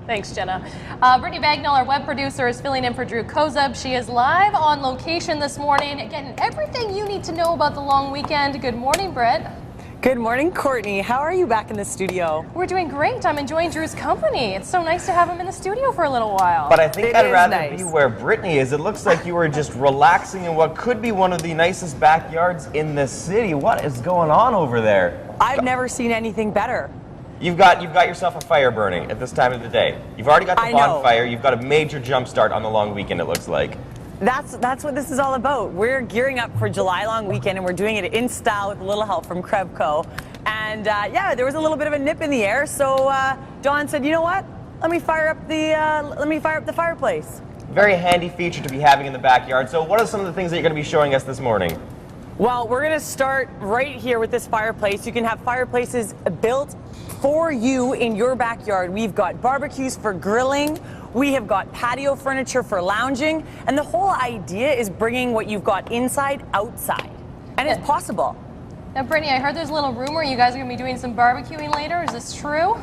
Thanks, Jenna. Brittany Bagnall, our web producer, is filling in for Drew Kozub. She is live on location this morning, getting everything you need to know about the long weekend. Good morning, Britt. Good morning, Courtney. How are you back in the studio? We're doing great. I'm enjoying Drew's company. It's so nice to have him in the studio for a little while. But I think I'd rather nice. be where Brittany is. It looks like you were just relaxing in what could be one of the nicest backyards in the city. What is going on over there? I've never seen anything better. You've got yourself a fire burning at this time of the day. You've already got the bonfire. You've got a major jump start on the long weekend, it looks like. That's what this is all about. We're gearing up for July long weekend, and we're doing it in style with a little help from Krevco. And yeah, there was a little bit of a nip in the air, so Dawn said, you know what? Let me fire up the fireplace. Very handy feature to be having in the backyard. So what are some of the things that you're going to be showing us this morning? Well, we're going to start right here with this fireplace. You can have fireplaces built for you in your backyard. We've got barbecues for grilling. We have got patio furniture for lounging. And the whole idea is bringing what you've got inside outside. And it's possible. Now, Brittany, I heard there's a little rumor you guys are going to be doing some barbecuing later. Is this true?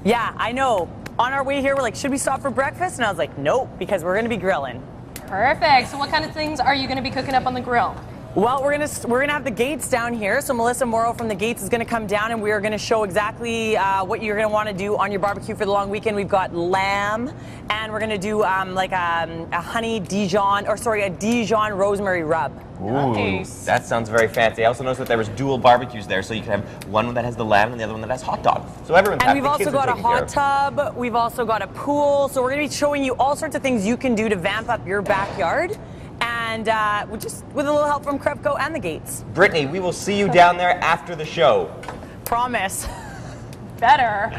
Yeah, I know. On our way here, we're like, should we stop for breakfast? And I was like, nope, because we're going to be grilling. Perfect. So what kind of things are you going to be cooking up on the grill? Well, we're gonna have the gates down here. So Melissa Morrow from the Gates is gonna come down, and we are gonna show exactly what you're gonna want to do on your barbecue for the long weekend. We've got lamb, and we're gonna do like a honey Dijon, or sorry, a Dijon rosemary rub. Ooh, nice. That sounds very fancy. I also noticed that there was dual barbecues there, so you can have one that has the lamb and the other one that has hot dog. So everyone's happy. And we've also got a hot tub. We've also got a pool. So we're gonna be showing you all sorts of things you can do to vamp up your backyard. And just with a little help from Krevco and the Gates. Brittany, we will see you down there after the show. Promise. Better.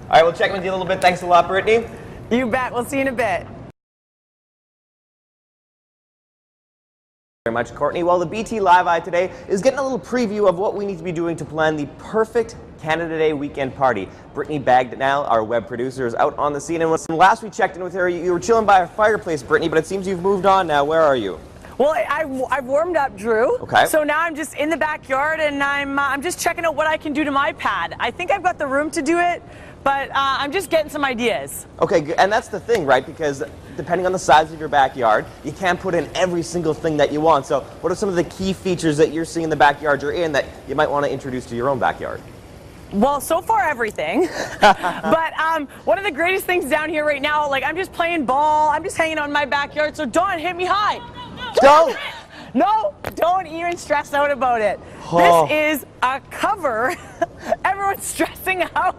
All right, we'll check in with you a little bit. Thanks a lot, Brittany. You bet. We'll see you in a bit. Very much, Courtney. Well, the BT Live Eye today is getting a little preview of what we need to be doing to plan the perfect Canada Day weekend party. Brittany Bagnall, our web producer, is out on the scene. And when last we checked in with her, you were chilling by a fireplace, Brittany, but it seems you've moved on now. Where are you? Well, I've warmed up, Drew. Okay. So now I'm just in the backyard, and I'm just checking out what I can do to my pad. I think I've got the room to do it, but I'm just getting some ideas. Okay, and that's the thing, right? Because depending on the size of your backyard, you can't put in every single thing that you want. So what are some of the key features that you're seeing in the backyard you're in that you might want to introduce to your own backyard? Well, so far everything. But one of the greatest things down here right now, like I'm just playing ball, I'm just hanging out in my backyard, so Dawn, hit me high. Don't! No, don't even stress out about it. Oh. This is a cover. Everyone's stressing out.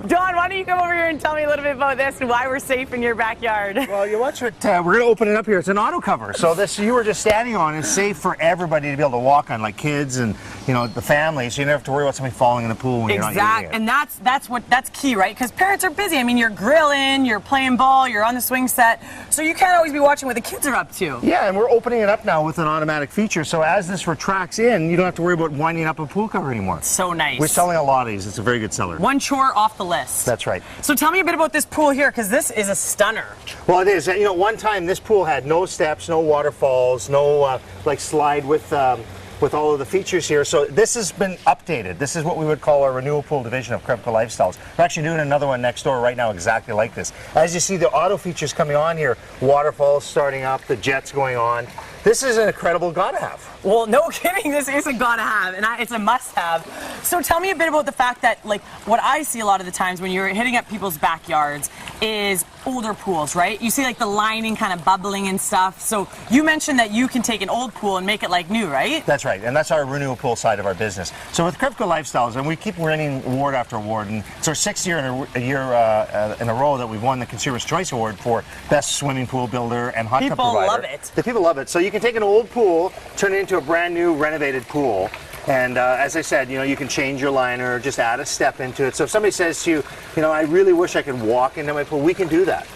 Dawn, why don't you come over here and tell me a little bit about this and why we're safe in your backyard? Well, you watch it. We're going to open it up here. It's an auto cover, so this you were just standing on is safe for everybody to be able to walk on, like kids and the family. So you never have to worry about somebody falling in the pool when you're not using it. And that's key, right? Because parents are busy. I mean, you're grilling, you're playing ball, you're on the swing set, so you can't always be watching what the kids are up to. Yeah, and we're opening it up now with an automatic feature. So as this retracts in, you don't have to worry about winding up a pool cover anymore. So nice. We're selling a lot of these. It's a very good seller. One chore off the list. That's right. So tell me a bit about this pool here, because this is a stunner. Well, it is. One time this pool had no steps, no waterfalls, no like slide with all of the features here. So this has been updated. This is what we would call our renewal pool division of Krevco Lifestyles. We're actually doing another one next door right now exactly like this. As you see, the auto features coming on here, waterfalls starting up, the jets going on. This is an incredible gotta have. Well, no kidding, this is a gotta have, and it's a must have. So tell me a bit about the fact that, like, what I see a lot of the times when you're hitting up people's backyards is older pools, right? You see like the lining kind of bubbling and stuff. So you mentioned that you can take an old pool and make it like new, right? That's right, and that's our renewal pool side of our business. So with Krevco Lifestyles, and we keep winning award after award, and it's our 6th year in a row that we've won the Consumer's Choice Award for Best Swimming Pool Builder and Hot Tub Provider. People love it. The people love it. So you can take an old pool, turn it into a brand new renovated pool. And as I said, you can change your liner, just add a step into it. So if somebody says to you, I really wish I could walk into my pool, we can do that.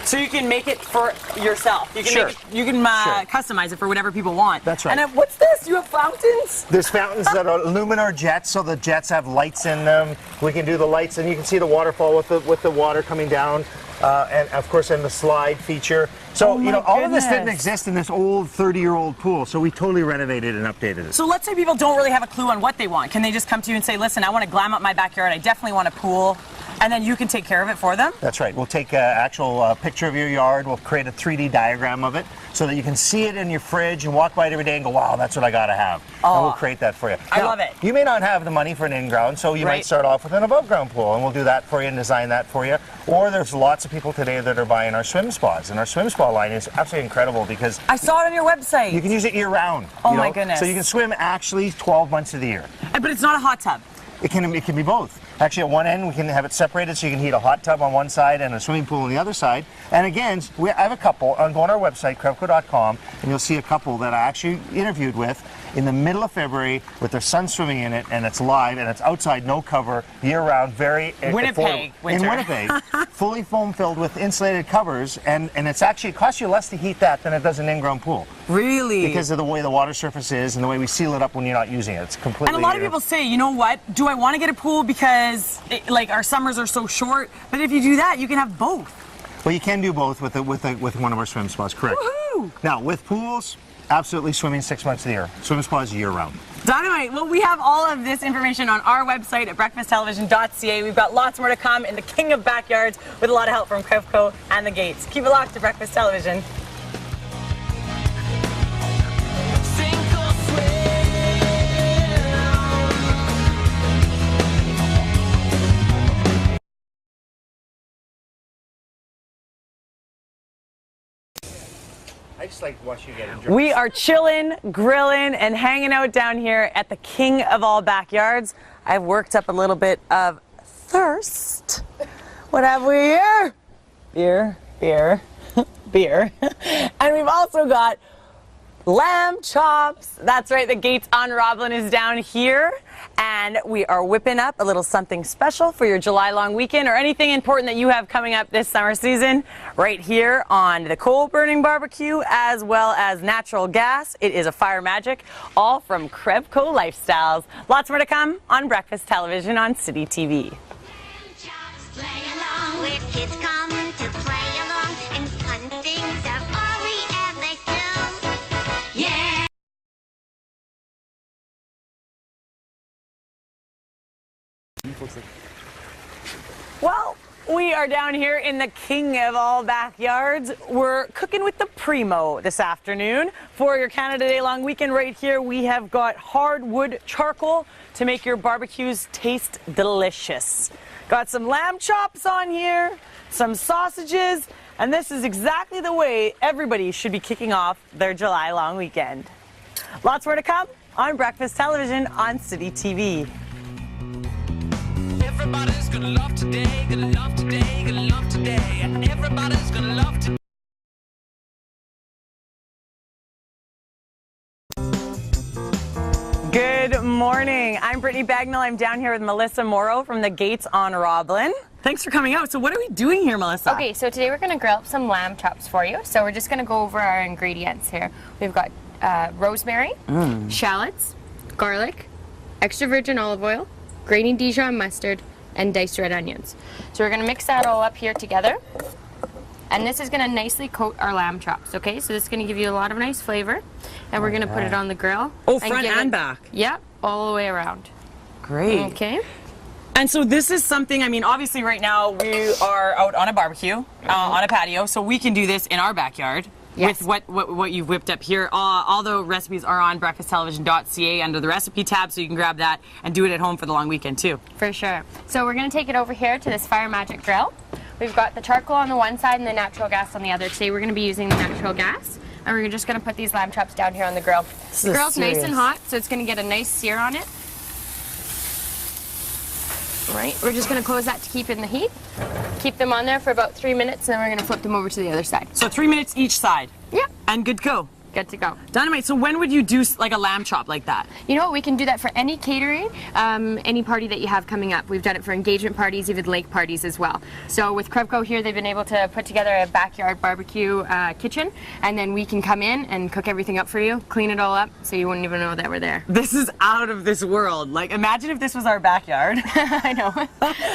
So you can make it for yourself. You can customize it for whatever people want. That's right. And what's this? You have fountains? There's fountains that are Luminar jets, so the jets have lights in them. We can do the lights, and you can see the waterfall with the water coming down. And of course, in the slide feature. So, all of this didn't exist in this old 30-year-old pool, so we totally renovated and updated it. So let's say people don't really have a clue on what they want. Can they just come to you and say, listen, I want to glam up my backyard, I definitely want a pool. And then you can take care of it for them? That's right. We'll take an actual picture of your yard. We'll create a 3D diagram of it so that you can see it in your fridge and walk by it every day and go, wow, that's what I got to have. And we'll create that for you. I love it. You may not have the money for an in-ground, so you might start off with an above-ground pool, and we'll do that for you and design that for you. Or there's lots of people today that are buying our swim spas, and our swim spa line is absolutely incredible because I saw it on your website. you can use it year-round. Oh my goodness. So you can swim actually 12 months of the year. But it's not a hot tub. It can be both. Actually, at one end, we can have it separated so you can heat a hot tub on one side and a swimming pool on the other side. And again, I have a couple. Go on our website, Krevco.com, and you'll see a couple that I actually interviewed with in the middle of February with their son swimming in it, and it's live, and it's outside, no cover, year-round, very Winnipeg affordable. winter. In Winnipeg, fully foam-filled with insulated covers, and it costs you less to heat that than it does an in-ground pool. Really? Because of the way the water surface is and the way we seal it up when you're not using it. It's completely... And a lot of people say, you know what, do I want to get a pool because like our summers are so short? But if you do that, you can have both. Well, you can do both with one of our swim spas, correct. Woohoo! Now, with pools, absolutely swimming 6 months of the year. Swim spas year-round. Dynamite. Well, we have all of this information on our website at breakfasttelevision.ca. We've got lots more to come in the king of backyards with a lot of help from Krevco and the Gates. Keep it locked to Breakfast Television. I just like to watch you get enjoyed. We are chilling, grilling, and hanging out down here at the king of all backyards. I've worked up a little bit of thirst. What have we here? Beer, beer, beer. And we've also got lamb chops. That's right, the Gates on Roblin is down here. And we are whipping up a little something special for your July long weekend or anything important that you have coming up this summer season right here on the coal burning barbecue as well as natural gas. It is a fire magic, all from Krevco Lifestyles. Lots more to come on Breakfast Television on City TV. Play along with kids come to play along and fun things are all we ever do. Yeah. Well, we are down here in the king of all backyards. We're cooking with the Primo this afternoon. For your Canada Day long weekend right here, we have got hardwood charcoal to make your barbecues taste delicious. Got some lamb chops on here, some sausages, and this is exactly the way everybody should be kicking off their July long weekend. Lots more to come on Breakfast Television on City TV. Everybody's gonna love today, gonna love today, gonna love today. Everybody's gonna love today. Good morning. I'm Brittany Bagnall. I'm down here with Melissa Morrow from the Gates on Roblin. Thanks for coming out. So what are we doing here, Melissa? Okay, so today we're going to grill up some lamb chops for you. So we're just going to go over our ingredients here. We've got rosemary, shallots, garlic, extra virgin olive oil, grainy Dijon mustard, and diced red onions. So we're going to mix that all up here together. And this is going to nicely coat our lamb chops, okay? So this is going to give you a lot of nice flavor. And we're going to put it on the grill. Oh, front give and it, back. Yep, all the way around. Great. Okay. And so this is something, I mean, obviously right now we are out on a barbecue, on a patio, so we can do this in our backyard. Yes. With what you've whipped up here. All the recipes are on breakfasttelevision.ca under the recipe tab, so you can grab that and do it at home for the long weekend too. For sure. So we're going to take it over here to this Fire Magic grill. We've got the charcoal on the one side and the natural gas on the other. Today we're going to be using the natural gas, and we're just going to put these lamb chops down here on the grill. The grill's nice and hot, so it's going to get a nice sear on it. Right, we're just going to close that to keep in the heat. Keep them on there for about 3 minutes, and then we're going to flip them over to the other side. So 3 minutes each side. Yeah. And good to go. Good to go. Dynamite, so when would you do like a lamb chop like that? You know what, we can do that for any catering, any party that you have coming up. We've done it for engagement parties, even lake parties as well. So with Krevco here, they've been able to put together a backyard barbecue kitchen, and then we can come in and cook everything up for you, clean it all up, so you wouldn't even know that we're there. This is out of this world. Like, imagine if this was our backyard. I know.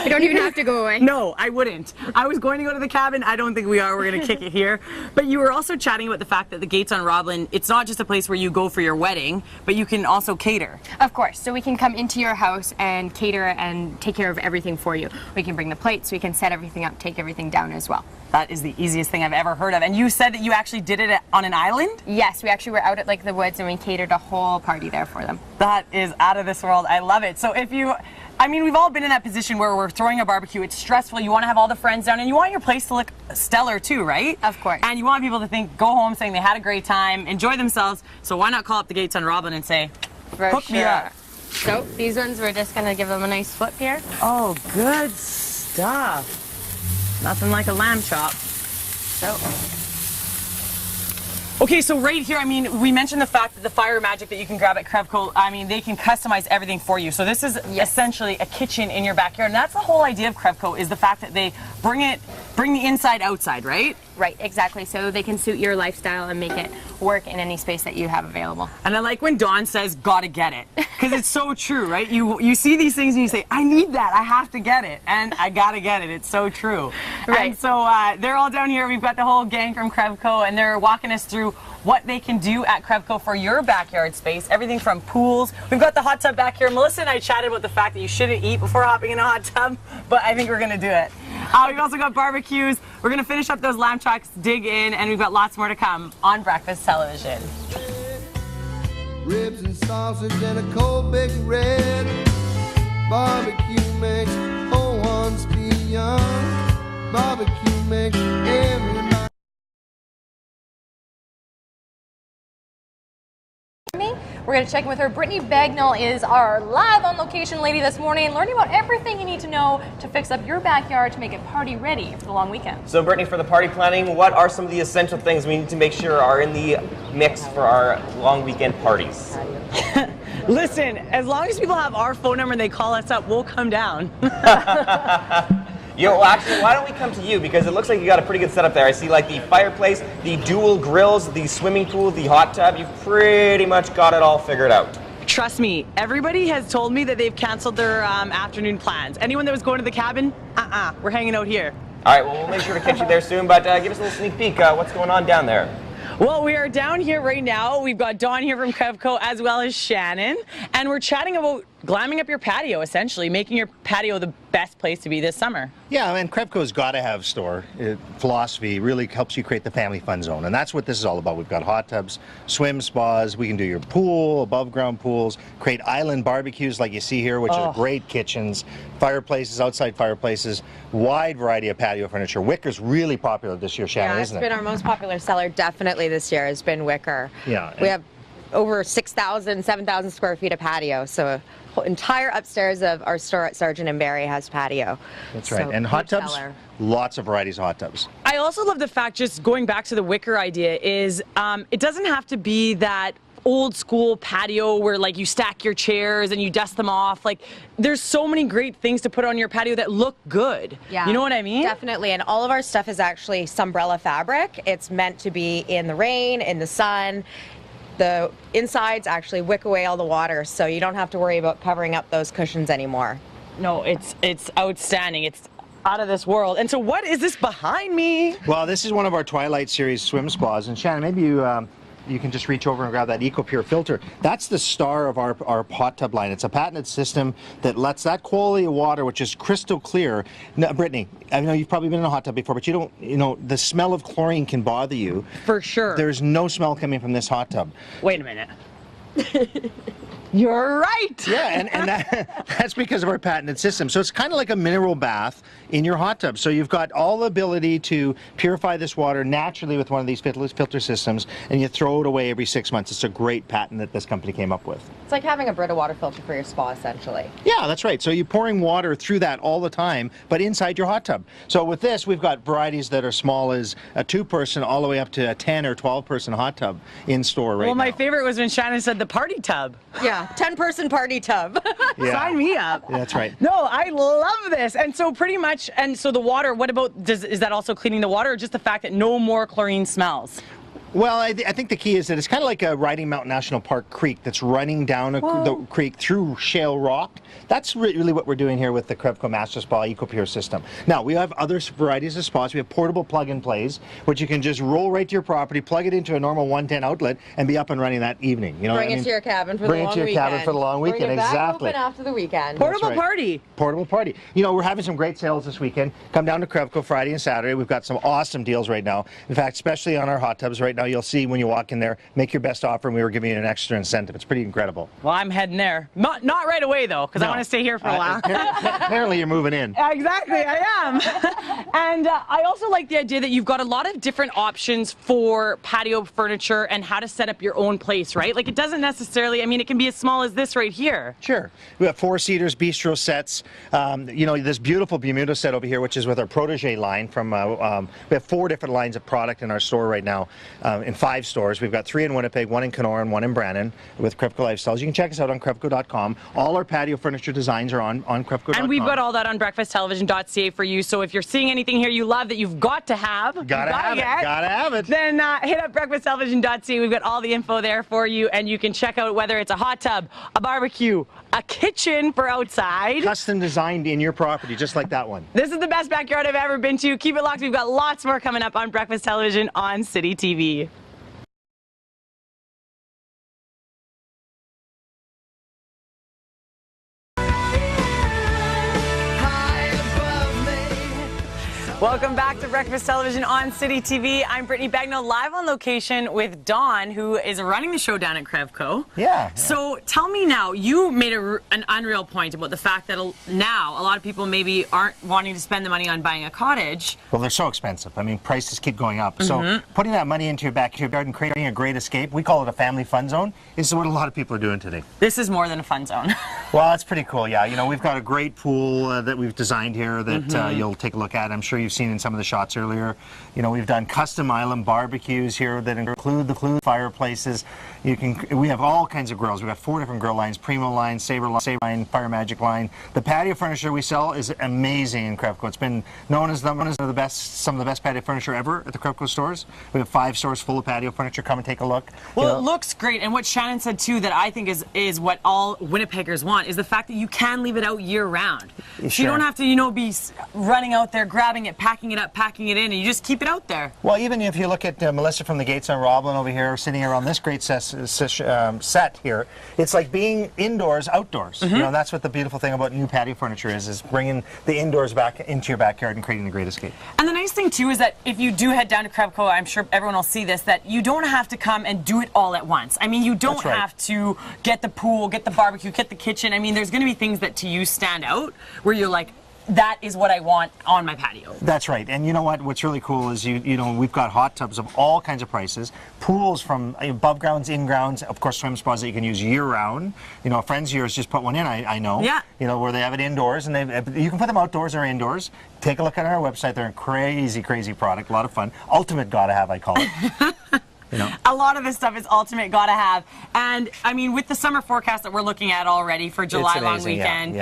You don't even have to go away. No, I wouldn't. I was going to go to the cabin. I don't think we are. We're going to kick it here. But you were also chatting about the fact that the Gates on Roblin Roblin, it's not just a place where you go for your wedding, but you can also cater. Of course, so we can come into your house and cater and take care of everything for you. We can bring the plates, we can set everything up, take everything down as well. That is the easiest thing I've ever heard of. And you said that you actually did it on an island? Yes, we actually were out at like the woods and we catered a whole party there for them. That is out of this world. I love it. So if you, I mean, we've all been in that position where we're throwing a barbecue. It's stressful. You want to have all the friends down and you want your place to look stellar too, right? Of course. And you want people to go home saying they had a great time, enjoy themselves. So why not call up the Gates on Roblin and say, hook me up. So these ones, we're just going to give them a nice flip here. Oh, good stuff. Nothing like a lamb chop. So. Okay, so right here, I mean, we mentioned the fact that the Fire Magic that you can grab at Krevco, I mean, they can customize everything for you. So this is essentially a kitchen in your backyard. And that's the whole idea of Krevco, is the fact that they bring the inside outside, right? Right, exactly. So they can suit your lifestyle and make it work in any space that you have available. And I like when Dawn says, gotta get it. Because it's so true, right? You see these things and you say, I need that, I have to get it. And I gotta get it, it's so true. Right. And so they're all down here. We've got the whole gang from Krevco and they're walking us through what they can do at Krevco for your backyard space. Everything from pools. We've got the hot tub back here. Melissa and I chatted about the fact that you shouldn't eat before hopping in a hot tub, but I think we're gonna do it. We've also got barbecues. We're gonna finish up those lamb chops, dig in, and we've got lots more to come on Breakfast Television. Ribs and sausage and a cold big red barbecue makes whole ones be young. Barbecue makes every night. We're going to check in with her. Brittany Bagnall is our live on location lady this morning, learning about everything you need to know to fix up your backyard to make it party ready for the long weekend. So Brittany, for the party planning, what are some of the essential things we need to make sure are in the mix for our long weekend parties? Listen, as long as people have our phone number and they call us up, we'll come down. Well, actually, why don't we come to you? Because it looks like you got a pretty good setup there. I see like the fireplace, the dual grills, the swimming pool, the hot tub. You've pretty much got it all figured out. Trust me, everybody has told me that they've canceled their afternoon plans. Anyone that was going to the cabin, we're hanging out here. All right, well, we'll make sure to catch you there soon, but give us a little sneak peek. What's going on down there? Well, we are down here right now. We've got Dawn here from Krevco as well as Shannon, and we're chatting about glamming up your patio, essentially, making your patio the best place to be this summer. Yeah, and Krevco's got to have store philosophy. Really helps you create the family fun zone, and that's what this is all about. We've got hot tubs, swim spas, we can do your pool, above ground pools, create island barbecues like you see here, which are great kitchens, fireplaces, outside fireplaces, wide variety of patio furniture. Wicker's really popular this year, Shannon, isn't it? Yeah, it's been our most popular seller definitely this year has been Wicker. Yeah. We have over 6,000, 7,000 square feet of patio, so whole entire upstairs of our store at Sargent and Barry has patio. That's right. So, And hot huge tubs, seller. lots of varieties of hot tubs. I also love the fact, just going back to the wicker idea, is it doesn't have to be that old school patio where like you stack your chairs and you dust them off. Like there's so many great things to put on your patio that look good. Yeah, you know what I mean? Definitely, and all of our stuff is actually Sunbrella fabric. It's meant to be in the rain, in the sun. The insides actually wick away all the water, so you don't have to worry about covering up those cushions anymore. No, it's outstanding. It's out of this world. And so what is this behind me? Well, this is one of our Twilight Series swim spas, and Shannon, maybe you can just reach over and grab that EcoPure filter. That's the star of our hot tub line. It's a patented system that lets that quality of water, which is crystal clear. Now, Brittany, I know you've probably been in a hot tub before, but you don't, the smell of chlorine can bother you. For sure. There's no smell coming from this hot tub. Wait a minute. You're right. Yeah, and that's because of our patented system. So it's kind of like a mineral bath in your hot tub. So you've got all the ability to purify this water naturally with one of these filter systems, and you throw it away every 6 months. It's a great patent that this company came up with. It's like having a Brita water filter for your spa, essentially. Yeah, that's right. So you're pouring water through that all the time, but inside your hot tub. So with this, we've got varieties that are small as a 2-person all the way up to a 10 or 12-person hot tub in store right now. Well, my favorite was when Shannon said the party tub. Yeah, 10-person party tub. Yeah. Sign me up. That's right. No, I love this. And so pretty much, and so the water, what about, is that also cleaning the water, or just the fact that no more chlorine smells? Well, I think the key is that it's kind of like a Riding Mountain National Park creek that's running down the creek through shale rock. That's really what we're doing here with the Krevco Master Spa EcoPure system. Now, we have other varieties of spas. We have portable plug-and-plays, which you can just roll right to your property, plug it into a normal 110 outlet, and be up and running that evening. You know Bring it to your cabin for the long weekend. Bring it to your cabin for the long weekend, Bring it back exactly. open after the weekend. Portable party. Portable party. You know, we're having some great sales this weekend. Come down to Krevco Friday and Saturday. We've got some awesome deals right now. In fact, especially on our hot tubs right now, you'll see when you walk in there, make your best offer, and we were giving you an extra incentive. It's pretty incredible. Well, I'm heading there. Not right away, though, because I want to stay here for a while. Apparently, you're moving in. Exactly, I am. And I also like the idea that you've got a lot of different options for patio furniture and how to set up your own place, right? Like, it doesn't necessarily, I mean, it can be as small as this right here. Sure. We have 4-seaters, bistro sets. You know, this beautiful Bermuda set over here, which is with our Protege line from, we have 4 different lines of product in our store right now, in 5 stores. We've got 3 in Winnipeg, 1 in Kenora, and 1 in Brandon with Krevco Lifestyles. You can check us out on Krevco.com. All our patio furniture designs are on Krevco.com. And we've got all that on breakfasttelevision.ca for you. So if you're seeing anything here you love that you've got to have, gotta have it. Then hit up breakfasttelevision.ca. We've got all the info there for you, and you can check out whether it's a hot tub, a barbecue, a kitchen for outside. Custom designed in your property, just like that one. This is the best backyard I've ever been to. Keep it locked. We've got lots more coming up on Breakfast Television on City TV. Welcome back to Breakfast Television on City TV. I'm Brittany Bagnall, live on location with Dawn, who is running the show down at Krevco. Yeah. So tell me now, you made an unreal point about the fact that now a lot of people maybe aren't wanting to spend the money on buying a cottage. Well, they're so expensive. I mean, prices keep going up. So putting that money into your backyard and creating a great escape, we call it a family fun zone, is what a lot of people are doing today. This is more than a fun zone. Well, it's pretty cool, yeah. You know, we've got a great pool that we've designed here that you'll take a look at. I'm sure you've seen in some of the shots earlier. You know, we've done custom island barbecues here that include the fireplaces. We have all kinds of grills. We've got 4 different grill lines: Primo line, Sabre line, Fire Magic line. The patio furniture we sell is amazing in Krevco. It's been known as some of the best patio furniture ever at the Krevco stores. We have 5 stores full of patio furniture. Come and take a look. Well, it looks great, and what Shannon said too that I think is what all Winnipeggers want is the fact that you can leave it out year round. So you don't have to, you know, be running out there, grabbing it, packing it up, packing it in, and you just keep it out there. Well, even if you look at Melissa from the Gates on Roblin over here, sitting here on this great set here, it's like being indoors, outdoors. You know, that's what the beautiful thing about new patio furniture is bringing the indoors back into your backyard and creating a great escape. And the nice thing too is that if you do head down to Krevco, I'm sure everyone will see this, that you don't have to come and do it all at once. I mean, you don't have to get the pool, get the barbecue, get the kitchen. I mean, there's going to be things that to you stand out where you're like, that is what I want on my patio. That's right. And you know what? What's really cool is you know, we've got hot tubs of all kinds of prices, pools from above grounds, in grounds, of course swim spas that you can use year round. You know, friends of yours just put one in, I know. Yeah. You know, where they have it indoors, and you can put them outdoors or indoors. Take a look at our website. They're a crazy, crazy product. A lot of fun. Ultimate gotta have, I call it. You know. A lot of this stuff is ultimate, gotta have. And I mean, with the summer forecast that we're looking at already for July long weekend,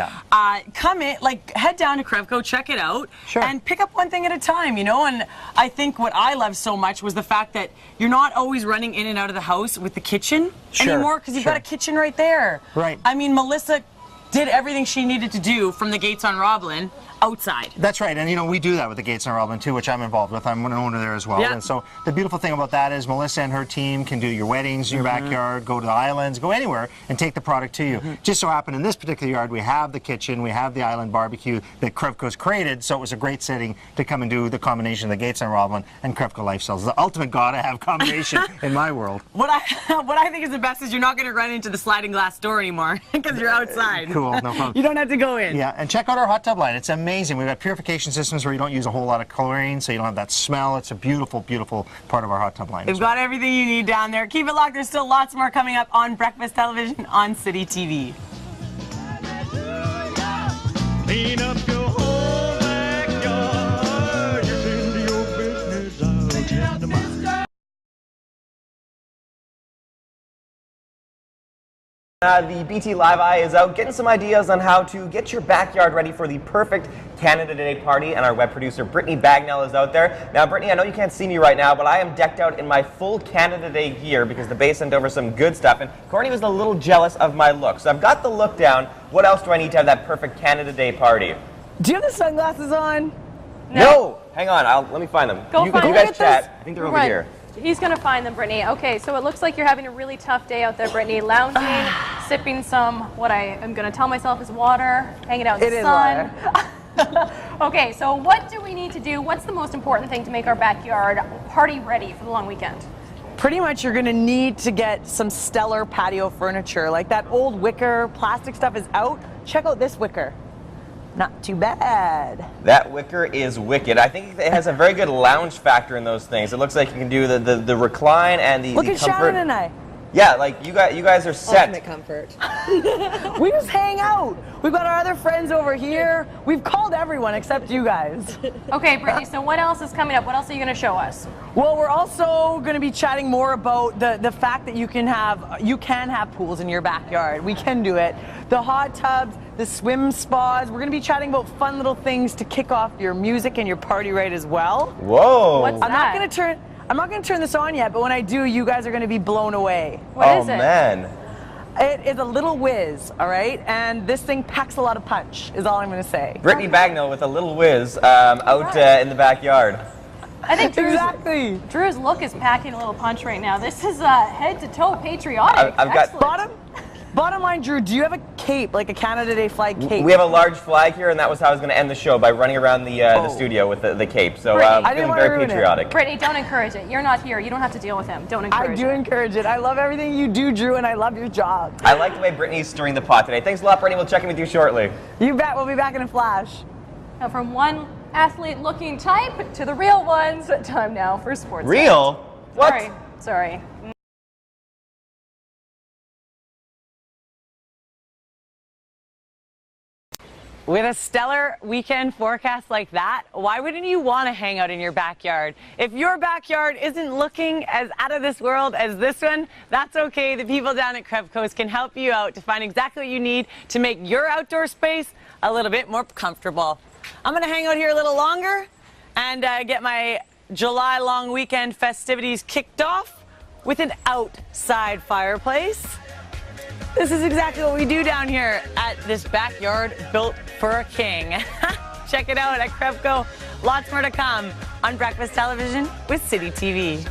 come in, like head down to Krevco, check it out, and pick up one thing at a time, you know. And I think what I loved so much was the fact that you're not always running in and out of the house with the kitchen anymore, because you've got a kitchen right there. Right. I mean, Melissa did everything she needed to do from the Gates on Roblin outside. That's right, and you know, we do that with the Gates on Roblin too, which I'm involved with. I'm an owner there as well. And so the beautiful thing about that is Melissa and her team can do your weddings in your backyard, go to the islands, go anywhere, and take the product to you. Just so happened in this particular yard, we have the kitchen, we have the island barbecue that Krevco's created, so it was a great setting to come and do the combination of the Gates on Roblin and Krevco Lifestyles. The ultimate gotta-have combination in my world. What I think is the best is you're not going to run into the sliding glass door anymore because you're outside. Cool, no problem. You don't have to go in. Yeah, and check out our hot tub line. It's amazing. We've got purification systems where you don't use a whole lot of chlorine, so you don't have that smell. It's a beautiful, beautiful part of our hot tub line. We've got everything you need down there. Keep it locked. There's still lots more coming up on Breakfast Television on City TV. Clean up your whole backyard. You tend to your business, I'll tend to mine. The BT Live Eye is out getting some ideas on how to get your backyard ready for the perfect Canada Day party, and our web producer Brittany Bagnell is out there. Now, Brittany, I know you can't see me right now, but I am decked out in my full Canada Day gear because the Bay sent over some good stuff, and Courtney was a little jealous of my look. So I've got the look down. What else do I need to have that perfect Canada Day party? Do you have the sunglasses on? No! Hang on, let me find them. Go you find them. guys chat. I think they're over Run. here. He's going to find them, Brittany. Okay, so it looks like you're having a really tough day out there, Brittany. Lounging, sipping some, what I am going to tell myself is water, hanging out in the sun. Okay, so what do we need to do? What's the most important thing to make our backyard party ready for the long weekend? Pretty much you're gonna need to get some stellar patio furniture. Like that old wicker plastic stuff is out. Check out this wicker. Not too bad. That wicker is wicked. I think it has a very good lounge factor in those things. It looks like you can do the recline and the Look at comfort. Shannon and I. Yeah, like you guys are set. Ultimate comfort. We just hang out. We've got our other friends over here. We've called everyone except you guys. Okay, Brittany, so what else is coming up? What else are you going to show us? Well, we're also going to be chatting more about the fact that you can have pools in your backyard. We can do it. The hot tubs, the swim spas. We're going to be chatting about fun little things to kick off your music and your party right as well. Whoa. What's I'm that? not going to turn this on yet, but when I do, you guys are going to be blown away. What is it? Oh man. It is a little whiz, all right? And this thing packs a lot of punch, is all I'm going to say. Brittany Bagnell with a little whiz out in the backyard. I think Exactly. Drew's look is packing a little punch right now. This is head to toe patriotic. I've got- Excellent. Bottom line, Drew, do you have a cape, like a Canada Day flag cape? We have a large flag here, and that was how I was going to end the show, by running around the studio with the cape. So Brittany. I didn't feeling wanna very ruin it. patriotic. Brittany, don't encourage it. You're not here. You don't have to deal with him. Don't I encourage do it. encourage it. I love everything you do, Drew, and I love your job. I like the way Brittany's stirring the pot today. Thanks a lot, Brittany. We'll check in with you shortly. You bet. We'll be back in a flash. Now, from one athlete-looking type to the real ones, time now for sports. Real? What? Sorry. With a stellar weekend forecast like that, why wouldn't you want to hang out in your backyard? If your backyard isn't looking as out of this world as this one, that's okay. The people down at Krevco can help you out to find exactly what you need to make your outdoor space a little bit more comfortable. I'm going to hang out here a little longer and get my July long weekend festivities kicked off with an outside fireplace. This is exactly what we do down here at this backyard built for a king. Check it out at Krevco. Lots more to come on Breakfast Television with City TV.